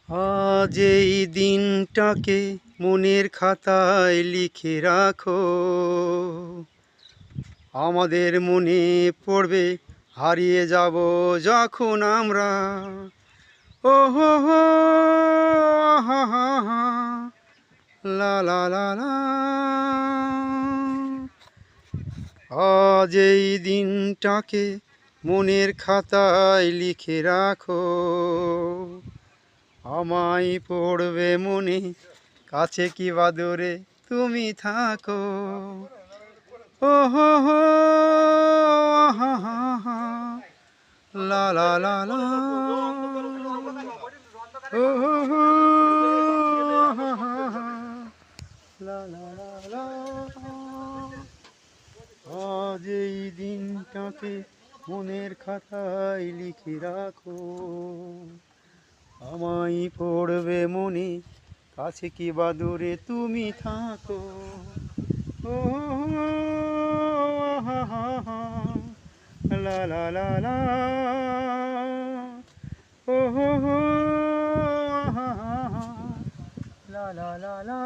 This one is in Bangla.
আজ এই দিনটাকে মনের খাতায় লিখে রাখো, আমাদের মনে পড়বে হারিয়ে যাব যখন আমরা। ও হো হো, হা হা হা, লা লা লা লা। আজ এই দিনটাকে মনের খাতায় লিখে রাখো, আমায় পড়বে মনে, কাছে কি বা দূরে তুমি থাকো। ও হো হো, হা হা হা, লা লা লা লা। ও হো হো, হা হা হা, লা লা লা লা। আজ এই দিনটাকে মনের খাতায় লিখে রাখো, আমায় পড়বে মনে, কাছে কি বা দূরে তুমি থাকো। ও হা হা হা, লা লা লা লা। ও হো হো, হা হা হা, লা লা লা লা।